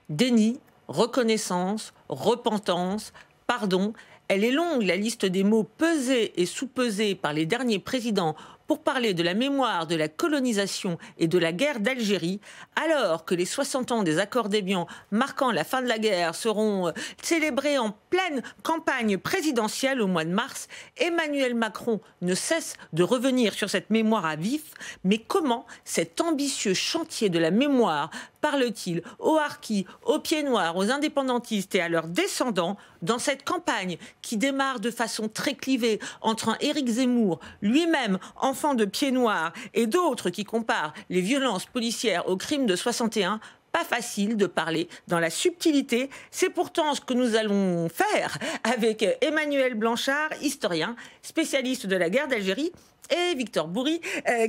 Déni, reconnaissance, repentance, pardon. Elle est longue, la liste des mots pesés et sous-pesés par les derniers présidents pour parler de la mémoire de la colonisation et de la guerre d'Algérie, alors que les 60 ans des accords d'Évian marquant la fin de la guerre seront célébrés en pleine campagne présidentielle au mois de mars. Emmanuel Macron ne cesse de revenir sur cette mémoire à vif. Mais comment cet ambitieux chantier de la mémoire parle-t-il aux harkis, aux pieds noirs, aux indépendantistes et à leurs descendants dans cette campagne qui démarre de façon très clivée entre un Éric Zemmour, lui-même enfant de pieds noirs, et d'autres qui comparent les violences policières aux crimes de 61? Pas facile de parler dans la subtilité. C'est pourtant ce que nous allons faire avec Emmanuel Blanchard, historien, spécialiste de la guerre d'Algérie, et Victor Bourry,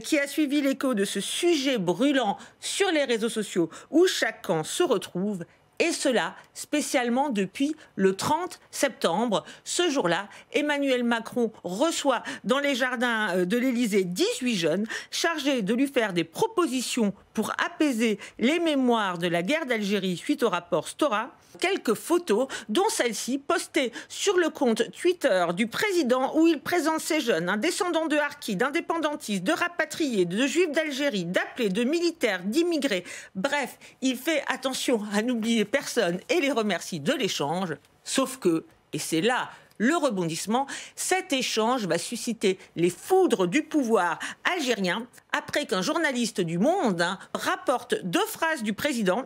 qui a suivi l'écho de ce sujet brûlant sur les réseaux sociaux où chaque camp se retrouve. Et cela spécialement depuis le 30 septembre. Ce jour-là, Emmanuel Macron reçoit dans les jardins de l'Élysée 18 jeunes chargés de lui faire des propositions pour apaiser les mémoires de la guerre d'Algérie suite au rapport Stora. Quelques photos, dont celle-ci, postée sur le compte Twitter du président, où il présente ces jeunes, un descendant de harkis, d'indépendantistes, de rapatriés, de juifs d'Algérie, d'appelés, de militaires, d'immigrés. Bref, il fait attention à n'oublier personne et les remercie de l'échange. Sauf que, et c'est là le rebondissement, cet échange va susciter les foudres du pouvoir algérien après qu'un journaliste du Monde rapporte 2 phrases du président.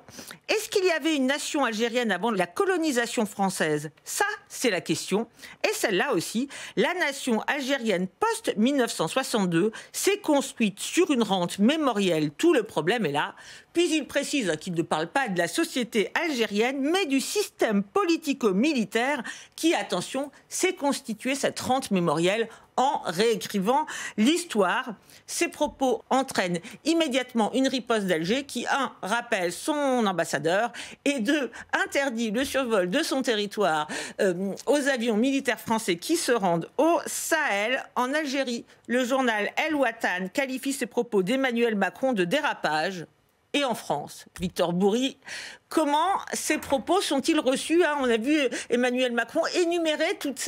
Est-ce qu'il y avait une nation algérienne avant la colonisation française? Ça, c'est la question. Et celle-là aussi, la nation algérienne post-1962 s'est construite sur une rente mémorielle. Tout le problème est là. Puis il précise qu'il ne parle pas de la société algérienne, mais du système politico-militaire qui, attention, s'est constitué cette rente mémorielle en réécrivant l'histoire. Ces propos entraînent immédiatement une riposte d'Alger qui, 1, rappelle son ambassadeur et 2, interdit le survol de son territoire aux avions militaires français qui se rendent au Sahel. En Algérie, le journal El Watan qualifie ces propos d'Emmanuel Macron de dérapage. Et en France, Victor Bourry, comment ces propos sont-ils reçus? On a vu Emmanuel Macron énumérer toutes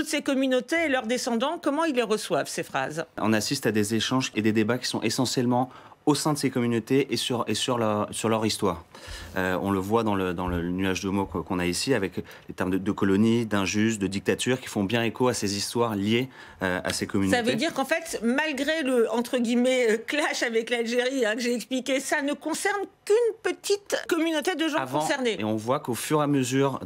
ces communautés et leurs descendants. Comment ils les reçoivent, ces phrases? On assiste à des échanges et des débats qui sont essentiellement au sein de ces communautés et sur leur histoire. On le voit dans le nuage de mots qu'on a ici, avec les termes de colonie, d'injuste, de dictature, qui font bien écho à ces histoires liées à ces communautés. Ça veut dire qu'en fait, malgré le, entre guillemets, clash avec l'Algérie, que j'ai expliqué, ça ne concerne qu'une petite communauté de gens concernés. Et on voit qu'au fur et à mesure,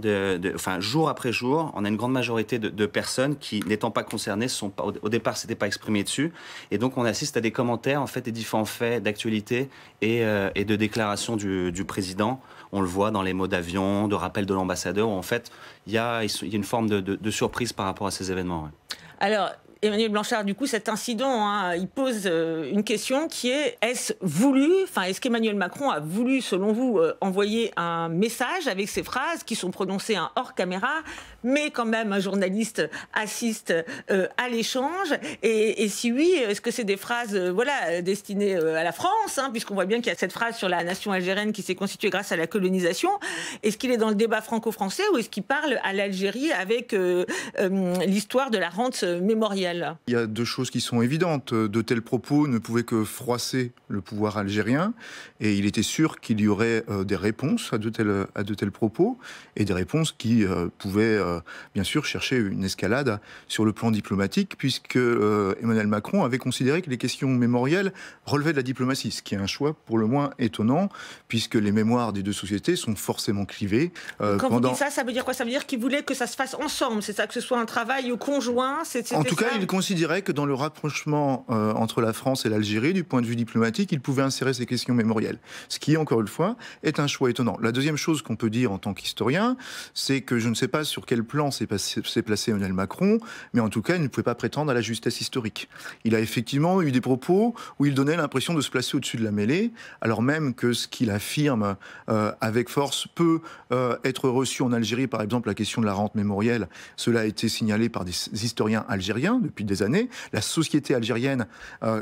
jour après jour, on a une grande majorité de personnes qui, n'étant pas concernées, au départ, ne s'étaient pas exprimées dessus. Et donc, on assiste à des commentaires, en fait, des différents faits d'actualité et de déclaration du président. On le voit dans les mots d'avion, de rappel de l'ambassadeur, où en fait, il y a une forme de surprise par rapport à ces événements. Ouais. Alors, Emmanuel Blanchard, du coup, cet incident, il pose une question qui est, est-ce voulu, est-ce qu'Emmanuel Macron a voulu, selon vous, envoyer un message avec ces phrases qui sont prononcées hors caméra, mais quand même un journaliste assiste à l'échange, et si oui, est-ce que c'est des phrases destinées à la France, puisqu'on voit bien qu'il y a cette phrase sur la nation algérienne qui s'est constituée grâce à la colonisation. Est-ce qu'il est dans le débat franco-français ou est-ce qu'il parle à l'Algérie avec l'histoire de la rente mémorielle? Il y a 2 choses qui sont évidentes. De tels propos ne pouvaient que froisser le pouvoir algérien, et il était sûr qu'il y aurait des réponses à de tels propos, et des réponses qui pouvaient bien sûr chercher une escalade sur le plan diplomatique, puisque Emmanuel Macron avait considéré que les questions mémorielles relevaient de la diplomatie, ce qui est un choix pour le moins étonnant, puisque les mémoires des 2 sociétés sont forcément clivées. Quand vous dites ça, ça veut dire quoi? Ça veut dire qu'il voulait que ça se fasse ensemble, c'est ça, que ce soit un travail conjoint? En tout cas, il considérait que dans le rapprochement entre la France et l'Algérie, du point de vue diplomatique, il pouvait insérer ces questions mémorielles. Ce qui, encore une fois, est un choix étonnant. La deuxième chose qu'on peut dire en tant qu'historien, c'est que je ne sais pas sur quel plan s'est placé Emmanuel Macron, mais en tout cas, il ne pouvait pas prétendre à la justesse historique. Il a effectivement eu des propos où il donnait l'impression de se placer au-dessus de la mêlée, alors même que ce qu'il affirme avec force peut être reçu en Algérie, par exemple la question de la rente mémorielle, cela a été signalé par des historiens algériens depuis des années. La société algérienne,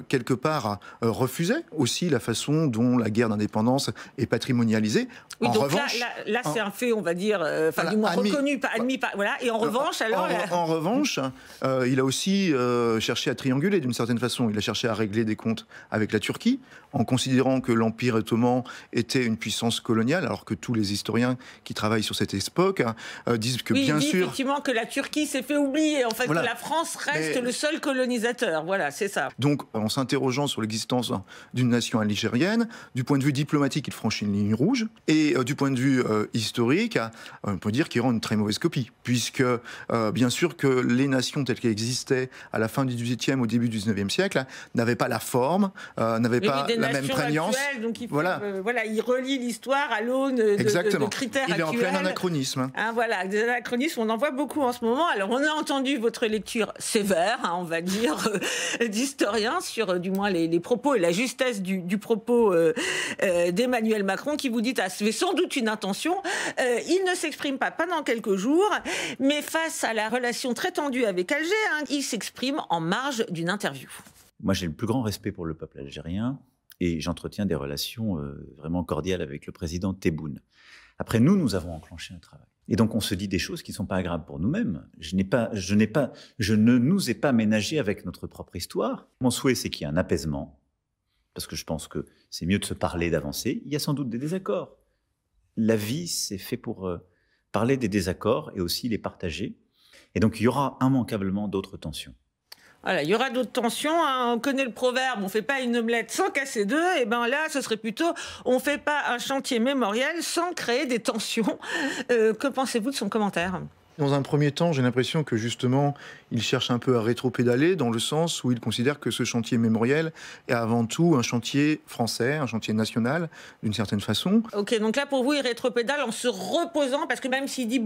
quelque part, refusait aussi la façon dont la guerre d'indépendance est patrimonialisée. Oui, en donc revanche, là c'est un fait, on va dire, du moins reconnu, pas admis. Voilà. Et en revanche, alors... En revanche, il a aussi cherché à trianguler d'une certaine façon. Il a cherché à régler des comptes avec la Turquie, en considérant que l'Empire ottoman était une puissance coloniale, alors que tous les historiens qui travaillent sur cette époque disent que bien sûr... effectivement que la Turquie s'est fait oublier, en fait, voilà. Que la France reste le seul colonisateur. Voilà, c'est ça. Donc, en s'interrogeant sur l'existence d'une nation algérienne, du point de vue diplomatique, il franchit une ligne rouge, et du point de vue historique, on peut dire qu'il rend une très mauvaise copie, puisque bien sûr que les nations telles qu'elles existaient à la fin du XVIIIe, au début du XIXe siècle, n'avaient pas la forme, n'avaient pas la même prégnance. Donc il faut, il relie l'histoire à l'aune de critères actuels. Il est en plein anachronisme. Voilà, des anachronismes, on en voit beaucoup en ce moment. Alors, on a entendu votre lecture sévère, on va dire, d'historien sur, du moins, les propos et la justesse du propos d'Emmanuel Macron, qui vous dit avait sans doute une intention. Il ne s'exprime pas pendant quelques jours, mais face à la relation très tendue avec Alger, il s'exprime en marge d'une interview. Moi, j'ai le plus grand respect pour le peuple algérien et j'entretiens des relations vraiment cordiales avec le président Tebboune. Après, nous avons enclenché un travail. Et donc, on se dit des choses qui ne sont pas agréables pour nous-mêmes. Je ne nous ai pas ménagé avec notre propre histoire. Mon souhait, c'est qu'il y ait un apaisement, parce que je pense que c'est mieux de se parler, d'avancer. Il y a sans doute des désaccords. La vie, c'est fait pour parler des désaccords et aussi les partager. Et donc, il y aura immanquablement d'autres tensions. Voilà, il y aura d'autres tensions. On connaît le proverbe, on ne fait pas une omelette sans casser deux. Et bien là, ce serait plutôt, on ne fait pas un chantier mémoriel sans créer des tensions. Que pensez-vous de son commentaire ? Dans un premier temps, j'ai l'impression que justement, il cherche un peu à rétropédaler dans le sens où il considère que ce chantier mémoriel est avant tout un chantier français, un chantier national, d'une certaine façon. Ok, donc là pour vous, il rétropédale en se reposant, parce que même s'il dit,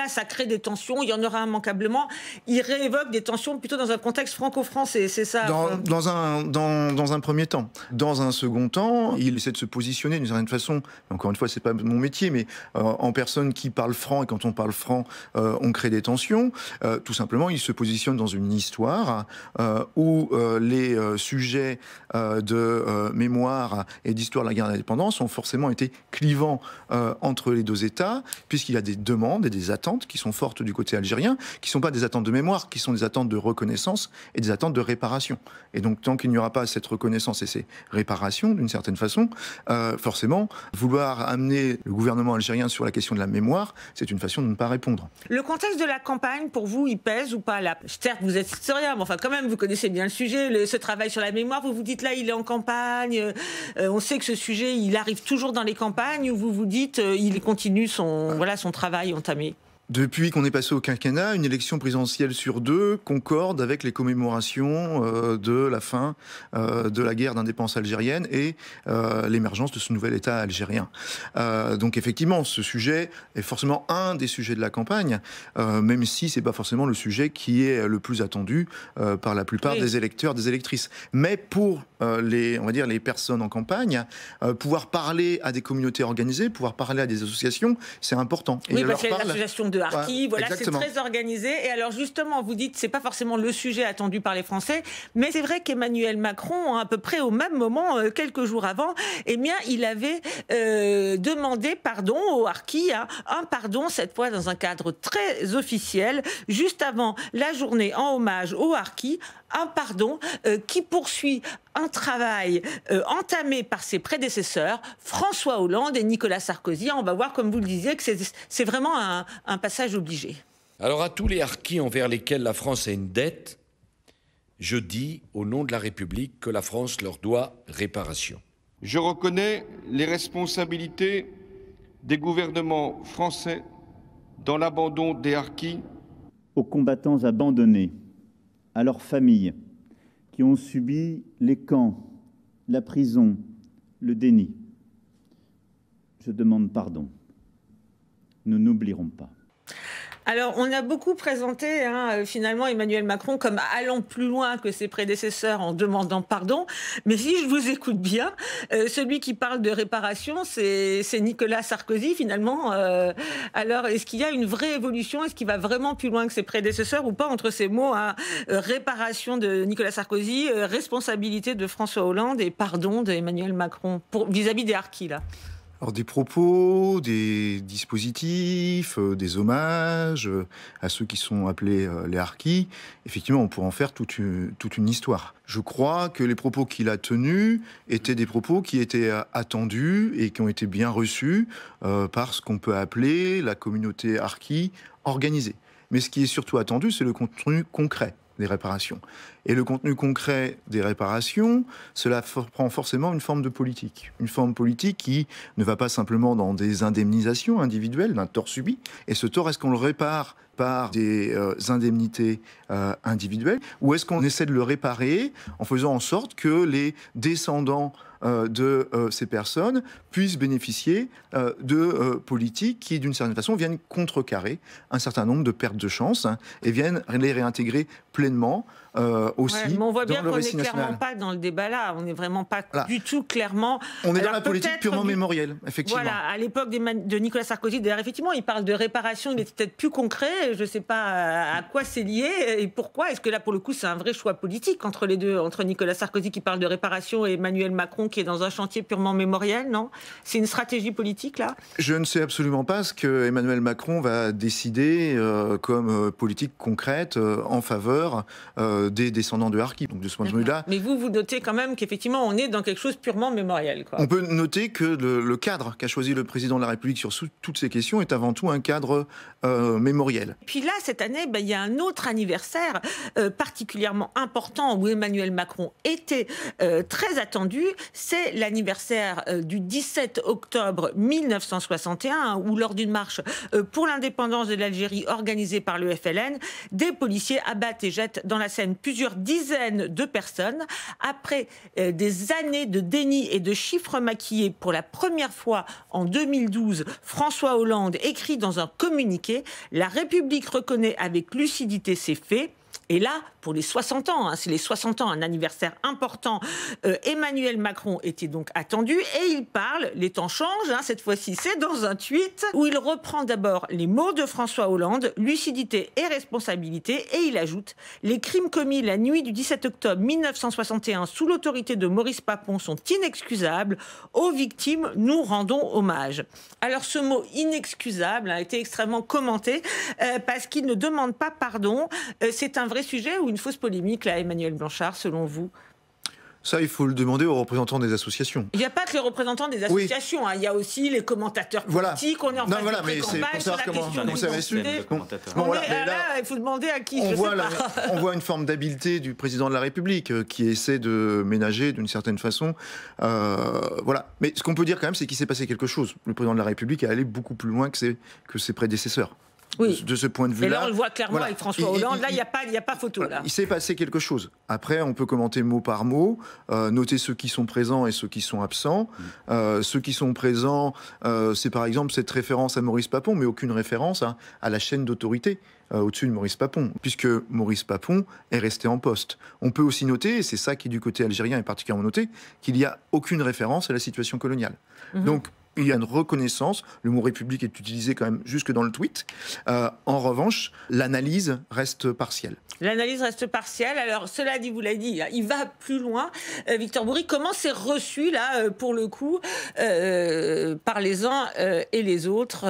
ça crée des tensions, il y en aura immanquablement, il réévoque des tensions plutôt dans un contexte franco-français, c'est ça ? Dans un premier temps. Dans un second temps, il essaie de se positionner d'une certaine façon, encore une fois, c'est pas mon métier, mais en personne qui parle franc, et quand on parle franc, on crée des tensions. Tout simplement, il se positionne dans une histoire où les sujets de mémoire et d'histoire de la guerre d'indépendance ont forcément été clivants entre les deux États, puisqu'il y a des demandes et des attentes qui sont fortes du côté algérien, qui ne sont pas des attentes de mémoire, qui sont des attentes de reconnaissance et des attentes de réparation. Et donc, tant qu'il n'y aura pas cette reconnaissance et ces réparations, d'une certaine façon, forcément, vouloir amener le gouvernement algérien sur la question de la mémoire, c'est une façon de ne pas répondre. Le contexte de la campagne, pour vous, il pèse ou pas là ? Certes, vous êtes historien, mais enfin, quand même, vous connaissez bien le sujet, ce travail sur la mémoire. Vous vous dites, là, il est en campagne. On sait que ce sujet, il arrive toujours dans les campagnes, ou vous vous dites, il continue son travail entamé ? Depuis qu'on est passé au quinquennat, une élection présidentielle sur deux concorde avec les commémorations de la fin de la guerre d'indépendance algérienne et l'émergence de ce nouvel État algérien. Donc effectivement, ce sujet est forcément un des sujets de la campagne, même si c'est pas forcément le sujet qui est le plus attendu par la plupart des électeurs, des électrices. Mais pour les personnes en campagne, pouvoir parler à des communautés organisées, pouvoir parler à des associations, c'est important. Et parce qu'il y a l'association de Harki, c'est très organisé. Et alors justement, vous dites, c'est pas forcément le sujet attendu par les Français, mais c'est vrai qu'Emmanuel Macron, à peu près au même moment, quelques jours avant, il avait demandé pardon au Harki, un pardon, cette fois dans un cadre très officiel, juste avant la journée en hommage au Harki, un pardon qui poursuit un travail entamé par ses prédécesseurs, François Hollande et Nicolas Sarkozy. On va voir, comme vous le disiez, que c'est vraiment un passage obligé. Alors à tous les harkis envers lesquels la France a une dette, je dis au nom de la République que la France leur doit réparation. Je reconnais les responsabilités des gouvernements français dans l'abandon des harkis. Aux combattants abandonnés, à leurs familles, qui ont subi les camps, la prison, le déni. Je demande pardon. Nous n'oublierons pas. Alors, on a beaucoup présenté finalement Emmanuel Macron comme allant plus loin que ses prédécesseurs en demandant pardon. Mais si je vous écoute bien, celui qui parle de réparation, c'est Nicolas Sarkozy finalement. Alors, est-ce qu'il y a une vraie évolution? Est-ce qu'il va vraiment plus loin que ses prédécesseurs ou pas entre ces mots réparation de Nicolas Sarkozy, responsabilité de François Hollande et pardon d'Emmanuel Macron vis-à-vis des harkis là? Alors des propos, des dispositifs, des hommages à ceux qui sont appelés les harkis, effectivement, on pourrait en faire toute une histoire. Je crois que les propos qu'il a tenus étaient des propos qui étaient attendus et qui ont été bien reçus par ce qu'on peut appeler la communauté harki organisée. Mais ce qui est surtout attendu, c'est le contenu concret des réparations. Et le contenu concret des réparations, cela prend forcément une forme de politique. Une forme politique qui ne va pas simplement dans des indemnisations individuelles d'un tort subi. Et ce tort, est-ce qu'on le répare par des indemnités individuelles ou est-ce qu'on essaie de le réparer en faisant en sorte que les descendants de ces personnes puissent bénéficier de politiques qui, d'une certaine façon, viennent contrecarrer un certain nombre de pertes de chance et viennent les réintégrer pleinement aussi. Ouais, mais on voit bien dans le qu'on n'est récit clairement national. pas dans le débat là. On n'est vraiment pas Voilà. du tout clairement. On est Alors, dans la politique peut-être purement mémorielle, effectivement. Voilà, à l'époque de Nicolas Sarkozy, d'ailleurs, effectivement, il parle de réparation, il était peut-être plus concret. Je ne sais pas à quoi c'est lié et pourquoi. Est-ce que là, pour le coup, c'est un vrai choix politique entre les deux, entre Nicolas Sarkozy qui parle de réparation et Emmanuel Macron qui est dans un chantier purement mémoriel, non? C'est une stratégie politique, là? Je ne sais absolument pas ce que Emmanuel Macron va décider comme politique concrète en faveur des descendants de harkis. Donc de ce point de vue-là, Mais vous notez quand même qu'effectivement, on est dans quelque chose purement mémoriel, quoi. on peut noter que le cadre qu'a choisi le président de la République sur toutes ces questions est avant tout un cadre mémoriel. Puis là, cette année, il y a un autre anniversaire particulièrement important où Emmanuel Macron était très attendu. C'est l'anniversaire du 17 octobre 1961, où lors d'une marche pour l'indépendance de l'Algérie organisée par le FLN, des policiers abattent et jettent dans la Seine plusieurs dizaines de personnes. Après des années de déni et de chiffres maquillés, pour la première fois en 2012, François Hollande écrit dans un communiqué « La République reconnaît avec lucidité ces faits ». Et là, pour les 60 ans, c'est les 60 ans, un anniversaire important, Emmanuel Macron était donc attendu et il parle, les temps changent, cette fois-ci c'est dans un tweet où il reprend d'abord les mots de François Hollande, lucidité et responsabilité, et il ajoute « Les crimes commis la nuit du 17 octobre 1961 sous l'autorité de Maurice Papon sont inexcusables, aux victimes nous rendons hommage ». Alors ce mot inexcusable a été extrêmement commenté parce qu'il ne demande pas pardon, c'est un vrai sujet ou une fausse polémique, là, Emmanuel Blanchard, selon vous? Ça, il faut le demander aux représentants des associations. Il n'y a pas que les représentants des associations, il y a aussi les commentateurs politiques. On est en phase de pré-campagne sur la question comment ça va su. Il faut demander à qui, on voit une forme d'habileté du président de la République qui essaie de ménager d'une certaine façon. Voilà. Mais ce qu'on peut dire quand même, c'est qu'il s'est passé quelque chose. Le président de la République est allé beaucoup plus loin que ses prédécesseurs. Oui. De ce point de vue-là. Et là, on le voit clairement avec François Hollande. Là, il n'y a pas photo. Là. Il s'est passé quelque chose. Après, on peut commenter mot par mot, noter ceux qui sont présents et ceux qui sont absents. Ceux qui sont présents, c'est par exemple cette référence à Maurice Papon, mais aucune référence à la chaîne d'autorité au-dessus de Maurice Papon, puisque Maurice Papon est resté en poste. On peut aussi noter, et c'est ça qui du côté algérien est particulièrement noté, qu'il n'y a aucune référence à la situation coloniale. Donc, il y a une reconnaissance, le mot République est utilisé quand même jusque dans le tweet. En revanche, l'analyse reste partielle. L'analyse reste partielle. Alors, cela dit, vous l'avez dit, il va plus loin. Victor Bourri, comment c'est reçu, là, pour le coup, par les uns et les autres,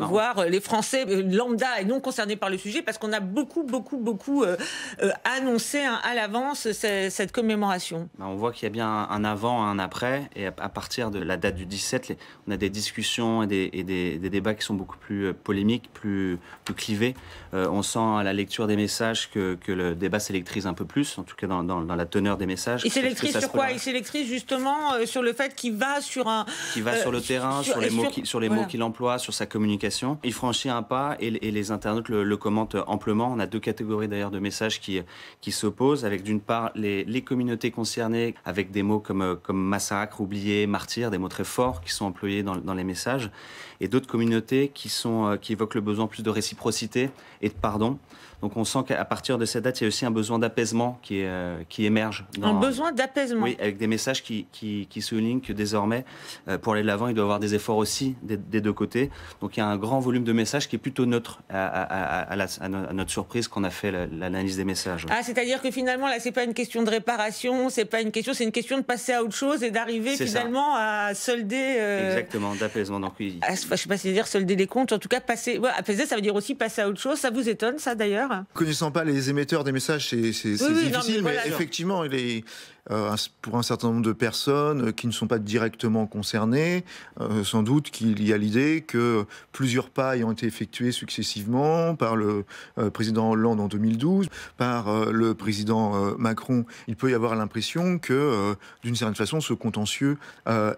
voire les Français lambda et non concernés par le sujet, parce qu'on a beaucoup annoncé à l'avance cette commémoration. On voit qu'il y a bien un avant, un après, et à partir de la date du 17, on a des discussions et des débats qui sont beaucoup plus polémiques, plus clivés. On sent à la lecture des messages que le débat s'électrise un peu plus, en tout cas dans la teneur des messages. Il s'électrise sur quoi? Il s'électrise justement sur le fait qu'il va sur un... Qu'il va sur le terrain, sur les mots qu'il emploie, sur sa communication. Il franchit un pas et les internautes le commentent amplement. On a deux catégories d'ailleurs de messages qui s'opposent, avec d'une part les communautés concernées, avec des mots comme massacre, oublié, martyr, des mots très forts qui sont employés particulier dans les messages, et d'autres communautés qui évoquent le besoin plus de réciprocité et de pardon. Donc on sent qu'à partir de cette date, il y a aussi un besoin d'apaisement qui émerge. Un besoin d'apaisement. Oui, avec des messages qui soulignent que désormais, pour aller de l'avant, il doit y avoir des efforts aussi des deux côtés. Donc il y a un grand volume de messages qui est plutôt neutre à notre surprise quand on a fait l'analyse des messages. Ah, c'est-à-dire que finalement, là, c'est pas une question de réparation, c'est une question de passer à autre chose et d'arriver finalement à solder... Exactement, d'apaisement. Donc oui. Je sais pas si dire solder les comptes, en tout cas passer... Ouais, apaiser, ça veut dire aussi passer à autre chose. Ça vous étonne, ça, d'ailleurs? Connaissant pas les émetteurs des messages, c'est difficile, mais effectivement, il est pour un certain nombre de personnes qui ne sont pas directement concernées, sans doute qu'il y a l'idée que plusieurs pas ayant été effectués successivement par le président Hollande en 2012, par le président Macron, il peut y avoir l'impression que, d'une certaine façon, ce contentieux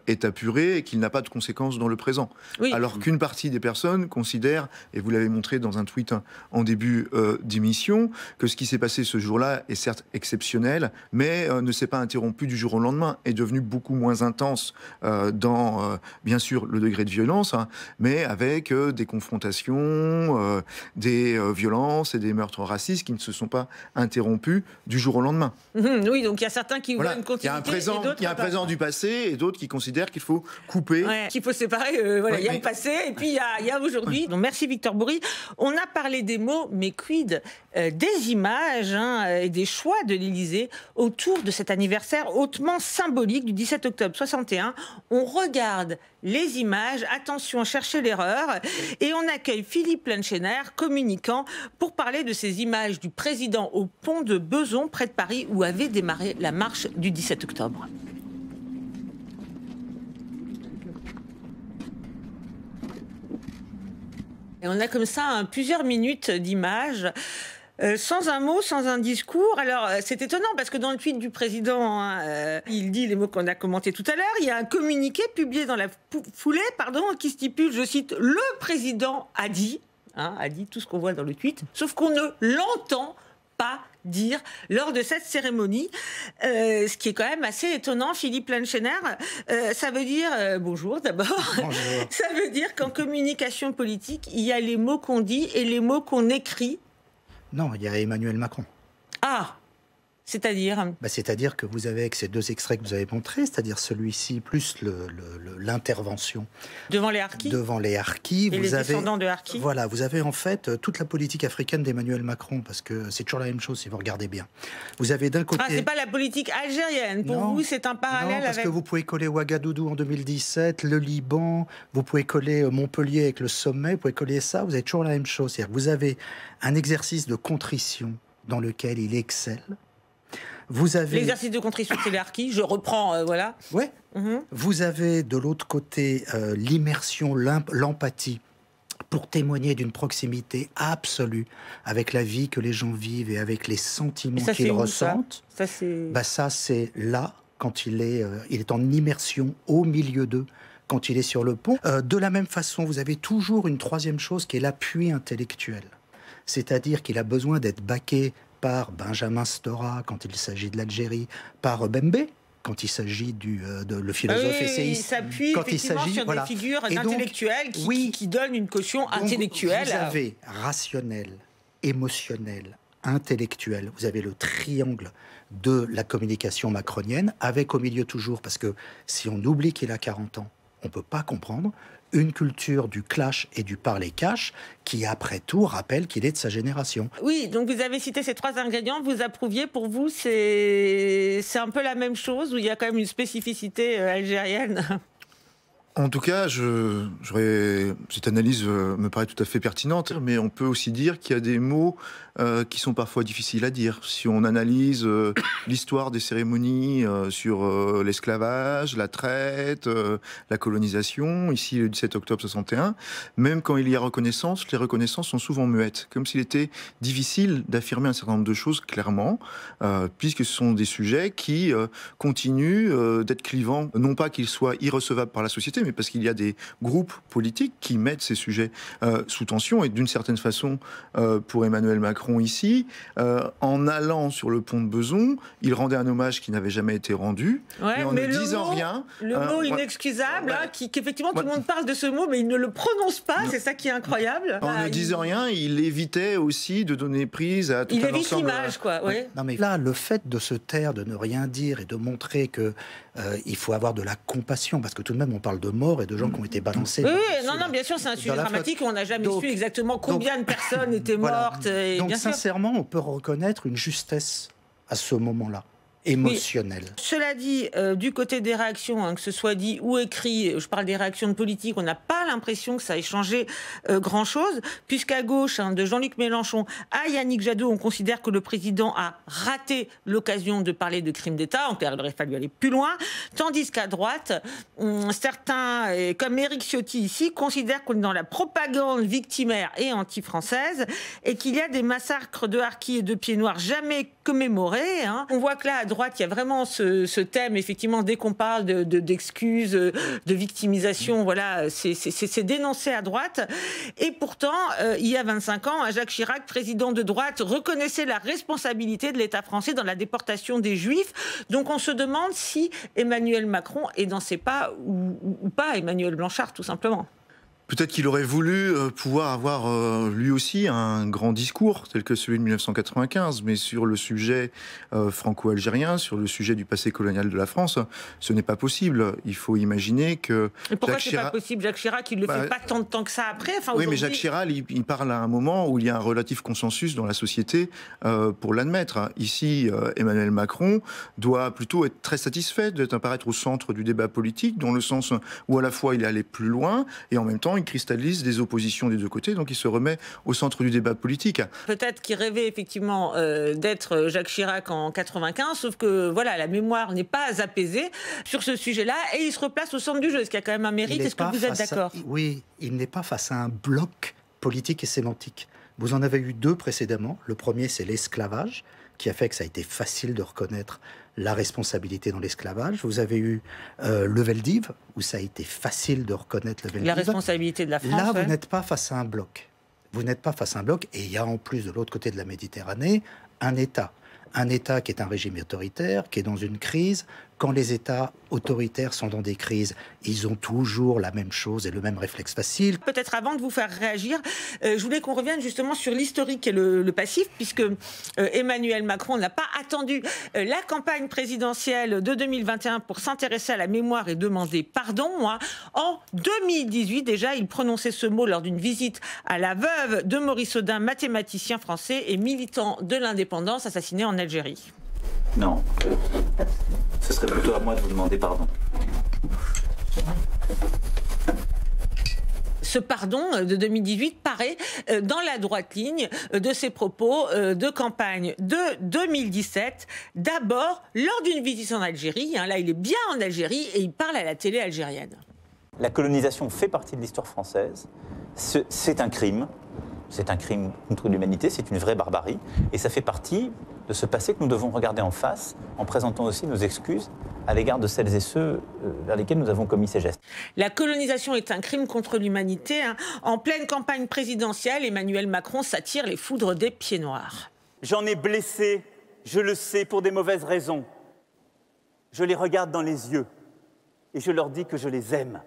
est apuré et qu'il n'a pas de conséquences dans le présent. Oui. Alors qu'une partie des personnes considère, et vous l'avez montré dans un tweet en début d'émission, que ce qui s'est passé ce jour-là est certes exceptionnel, mais ne s'est pas interrompu du jour au lendemain, est devenu beaucoup moins intense dans, bien sûr, le degré de violence, mais avec des confrontations, des violences et des meurtres racistes qui ne se sont pas interrompus du jour au lendemain. Oui, donc il y a certains qui voient une continuité. Il y a un présent du passé et d'autres qui considèrent qu'il faut couper. Ouais, qu'il faut séparer. Il y a le passé et puis il y a aujourd'hui. Donc merci Victor Bourry. On a parlé des mots, mais quid des images et des choix de l'Élysée autour de cet anniversaire hautement symbolique du 17 octobre 61. On regarde les images, attention, cherchez l'erreur, et on accueille Philippe Lenchener, communicant, pour parler de ces images du président au pont de Bezons, près de Paris, où avait démarré la marche du 17 octobre. Et on a comme ça plusieurs minutes d'images. Sans un mot, sans un discours. Alors, c'est étonnant parce que dans le tweet du président, il dit les mots qu'on a commentés tout à l'heure. Il y a un communiqué publié dans la foulée, qui stipule, je cite, « Le président a dit », a dit tout ce qu'on voit dans le tweet, sauf qu'on ne l'entend pas dire lors de cette cérémonie, ce qui est quand même assez étonnant. Philippe Lenchener, ça veut dire bonjour d'abord. Bonjour. Ça veut dire qu'en communication politique, il y a les mots qu'on dit et les mots qu'on écrit. Non, il y a Emmanuel Macron. Ah, c'est-à-dire c'est-à-dire que vous avez, avec ces deux extraits que vous avez montrés, c'est-à-dire celui-ci plus l'intervention devant les harkis. Devant les harkis, et les descendants de harkis. Voilà, vous avez en fait toute la politique africaine d'Emmanuel Macron, parce que c'est toujours la même chose si vous regardez bien. Vous avez d'un côté... Ah, c'est pas la politique algérienne. Pour vous, c'est un parallèle parce que vous pouvez coller Ouagadougou en 2017, le Liban, vous pouvez coller Montpellier avec le sommet, vous pouvez coller ça, vous avez toujours la même chose. C'est-à-dire que vous avez un exercice de contrition dans lequel il excelle. Vous avez... L'exercice de contrition, c'est les harkis, je reprends, voilà. Ouais. Vous avez de l'autre côté l'immersion, l'empathie, pour témoigner d'une proximité absolue avec la vie que les gens vivent et avec les sentiments qu'ils ressentent. Ça, c'est là, quand il est en immersion au milieu d'eux, quand il est sur le pont. De la même façon, vous avez toujours une troisième chose qui est l'appui intellectuel. C'est-à-dire qu'il a besoin d'être baqué par Benjamin Stora quand il s'agit de l'Algérie, par Bembe quand il s'agit le philosophe essayiste. Il s'appuie effectivement sur des figures intellectuelles qui donnent une caution intellectuelle. Vous avez rationnel, émotionnel, intellectuel. Vous avez le triangle de la communication macronienne, avec au milieu toujours, parce que si on oublie qu'il a 40 ans, on ne peut pas comprendre, une culture du clash et du parler-cash qui, après tout, rappelle qu'il est de sa génération. Oui, donc vous avez cité ces trois ingrédients, vous approuviez. Pour vous, c'est un peu la même chose, où il y a quand même une spécificité algérienne? En tout cas, cette analyse me paraît tout à fait pertinente, mais on peut aussi dire qu'il y a des mots qui sont parfois difficiles à dire. Si on analyse l'histoire des cérémonies sur l'esclavage, la traite, la colonisation, ici le 17 octobre 61, même quand il y a reconnaissance, les reconnaissances sont souvent muettes, comme s'il était difficile d'affirmer un certain nombre de choses clairement, puisque ce sont des sujets qui continuent d'être clivants, non pas qu'ils soient irrecevables par la société, mais parce qu'il y a des groupes politiques qui mettent ces sujets sous tension. Et d'une certaine façon, pour Emmanuel Macron ici, en allant sur le pont de Bezons, il rendait un hommage qui n'avait jamais été rendu. Ouais, et en mais ne disant rien... Le mot inexcusable, qu'effectivement tout le monde parle de ce mot, mais il ne le prononce pas, c'est ça qui est incroyable. En ne disant rien, il évitait aussi de donner prise à tout un ensemble... Il évite l'image, quoi. Ouais. Non, mais là, le fait de se taire, de ne rien dire et de montrer que il faut avoir de la compassion, parce que tout de même, on parle de morts et de gens qui ont été balancés. Oui, non, bien sûr, c'est un sujet dramatique. On n'a jamais su exactement combien de personnes étaient mortes. Et donc, bien sincèrement, on peut reconnaître une justesse à ce moment-là. Émotionnel. Oui. Cela dit, du côté des réactions, que ce soit dit ou écrit, je parle des réactions de politique, on n'a pas l'impression que ça ait changé grand-chose, puisqu'à gauche, de Jean-Luc Mélenchon à Yannick Jadot, on considère que le président a raté l'occasion de parler de crime d'État, en clair, il aurait fallu aller plus loin, tandis qu'à droite, certains, comme Éric Ciotti ici, considèrent qu'on est dans la propagande victimaire et anti-française, et qu'il y a des massacres de harkis et de pieds noirs jamais commémorés. On voit que là, à droite, il y a vraiment ce thème, effectivement, dès qu'on parle d'excuses, de victimisation, voilà, c'est dénoncé à droite. Et pourtant, il y a 25 ans, Jacques Chirac, président de droite, reconnaissait la responsabilité de l'État français dans la déportation des Juifs. Donc on se demande si Emmanuel Macron est dans ses pas ou pas, Emmanuel Blanchard, tout simplement. Peut-être qu'il aurait voulu pouvoir avoir lui aussi un grand discours tel que celui de 1995, mais sur le sujet franco-algérien, sur le sujet du passé colonial de la France, ce n'est pas possible. Il faut imaginer que... Et pourquoi c'est pas possible? Jacques Chirac, il ne le fait pas tant de temps que ça après. Oui, mais Jacques Chirac, il parle à un moment où il y a un relatif consensus dans la société pour l'admettre. Ici, Emmanuel Macron doit plutôt être très satisfait d'apparaître au centre du débat politique, dans le sens où à la fois il est allé plus loin, et en même temps il cristallise des oppositions des deux côtés, donc il se remet au centre du débat politique. Peut-être qu'il rêvait effectivement d'être Jacques Chirac en 95, sauf que voilà, la mémoire n'est pas apaisée sur ce sujet-là, et il se replace au centre du jeu, ce qui a quand même un mérite. Est-ce que vous êtes d'accord? Oui, il n'est pas face à un bloc politique et sémantique. Vous en avez eu deux précédemment. Le premier, c'est l'esclavage, qui a fait que ça a été facile de reconnaître la responsabilité dans l'esclavage. Vous avez eu le Veldiv, où ça a été facile de reconnaître le Veldiv. La responsabilité de la France. Là, vous n'êtes pas face à un bloc. Vous n'êtes pas face à un bloc, et il y a en plus, de l'autre côté de la Méditerranée, un État. Un État qui est un régime autoritaire, qui est dans une crise. Quand les États autoritaires sont dans des crises, ils ont toujours la même chose et le même réflexe facile. Peut-être avant de vous faire réagir, je voulais qu'on revienne justement sur l'historique et le passif, puisque Emmanuel Macron n'a pas attendu la campagne présidentielle de 2021 pour s'intéresser à la mémoire et demander pardon. En 2018, déjà, il prononçait ce mot lors d'une visite à la veuve de Maurice Audin, mathématicien français et militant de l'indépendance, assassiné en Algérie. Non, ce serait plutôt à moi de vous demander pardon. Ce pardon de 2018 paraît dans la droite ligne de ses propos de campagne de 2017. D'abord, lors d'une visite en Algérie, là il est bien en Algérie et il parle à la télé algérienne. La colonisation fait partie de l'histoire française, c'est un crime. C'est un crime contre l'humanité, c'est une vraie barbarie. Et ça fait partie de ce passé que nous devons regarder en face, en présentant aussi nos excuses à l'égard de celles et ceux vers lesquels nous avons commis ces gestes. La colonisation est un crime contre l'humanité. En pleine campagne présidentielle, Emmanuel Macron s'attire les foudres des pieds noirs. J'en ai blessé, je le sais, pour des mauvaises raisons. Je les regarde dans les yeux et je leur dis que je les aime.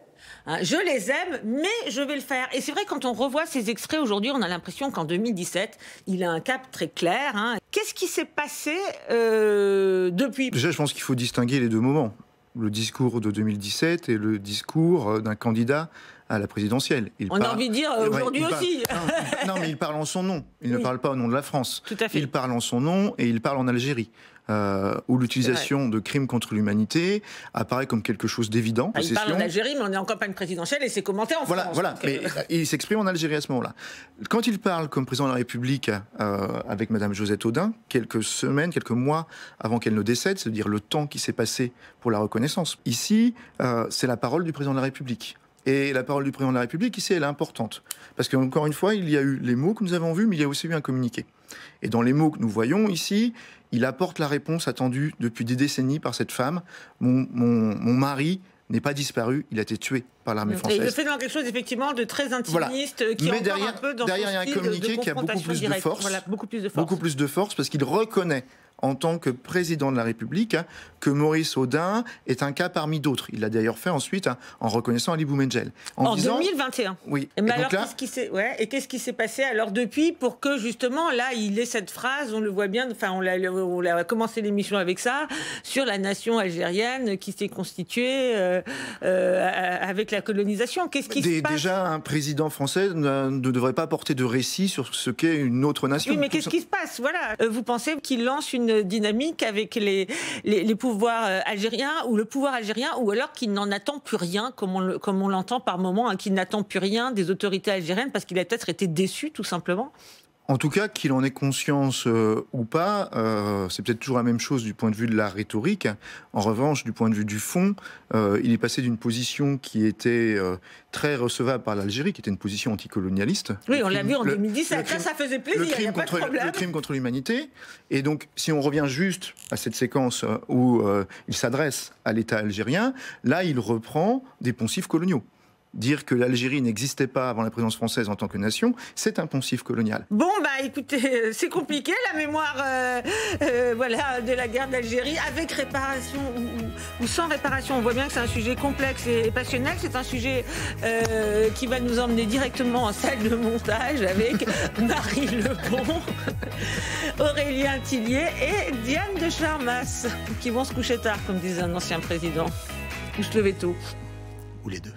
Je les aime, mais je vais le faire. Et c'est vrai, quand on revoit ces extraits aujourd'hui, on a l'impression qu'en 2017, il a un cap très clair. Qu'est-ce qui s'est passé depuis? Déjà, je pense qu'il faut distinguer les deux moments. Le discours de 2017 et le discours d'un candidat à la présidentielle. On a envie de dire aujourd'hui aussi. Non, mais il parle en son nom. Il ne parle pas au nom de la France. Tout à fait. Il parle en son nom et il parle en Algérie. Où l'utilisation de crimes contre l'humanité apparaît comme quelque chose d'évident. Il parle en Algérie, mais on est en campagne présidentielle et c'est commenté en France. Voilà. Mais il s'exprime en Algérie à ce moment-là. Quand il parle comme président de la République avec Madame Josette Audin, quelques semaines, quelques mois avant qu'elle ne décède, c'est-à-dire le temps qui s'est passé pour la reconnaissance, ici, c'est la parole du président de la République. Et la parole du président de la République, ici, elle est importante. Parce qu'encore une fois, il y a eu les mots que nous avons vus, mais il y a aussi eu un communiqué. Et dans les mots que nous voyons ici, il apporte la réponse attendue depuis des décennies par cette femme. Mon mari n'est pas disparu, il a été tué par l'armée Et française. il le fait dans quelque chose effectivement de très intimiste, qui Mais est derrière, un peu dans derrière, il y a un son style communiqué qui a beaucoup plus de force. Voilà, beaucoup plus de force. Beaucoup plus de force parce qu'il reconnaît en tant que président de la République que Maurice Audin est un cas parmi d'autres. Il l'a d'ailleurs fait ensuite en reconnaissant Ali Boumendjel. En 2021. Oui. Mais et alors, donc là, qu'est-ce qui s'est passé alors depuis pour que justement là il ait cette phrase, on le voit bien, enfin on a commencé l'émission avec ça, sur la nation algérienne qui s'est constituée avec la colonisation. Qu'est-ce qui se passe ? Déjà, un président français ne devrait pas porter de récit sur ce qu'est une autre nation. Oui, mais qu'est-ce qui se passe ? Voilà. Vous pensez qu'il lance une dynamique avec les pouvoirs algériens ou le pouvoir algérien, ou alors qu'il n'en attend plus rien, comme on l'entend par moments, qu'il n'attend plus rien des autorités algériennes parce qu'il a peut-être été déçu tout simplement ? En tout cas, qu'il en ait conscience ou pas, c'est peut-être toujours la même chose du point de vue de la rhétorique. En revanche, du point de vue du fond, il est passé d'une position qui était très recevable par l'Algérie, qui était une position anticolonialiste. Oui, on l'a vu en 2017. Ça faisait plaisir, il n'y a pas de problème. Le crime contre l'humanité. Et donc, si on revient juste à cette séquence où il s'adresse à l'État algérien, là, il reprend des poncifs coloniaux. Dire que l'Algérie n'existait pas avant la présence française en tant que nation, c'est un poncif colonial. Bon, écoutez, c'est compliqué, la mémoire voilà, de la guerre d'Algérie, avec réparation ou sans réparation. On voit bien que c'est un sujet complexe et passionnel. C'est un sujet qui va nous emmener directement en salle de montage avec Marie Lebon, Aurélien Tillier et Diane de Charmas, qui vont se coucher tard, comme disait un ancien président, ou se lever tôt. Ou les deux.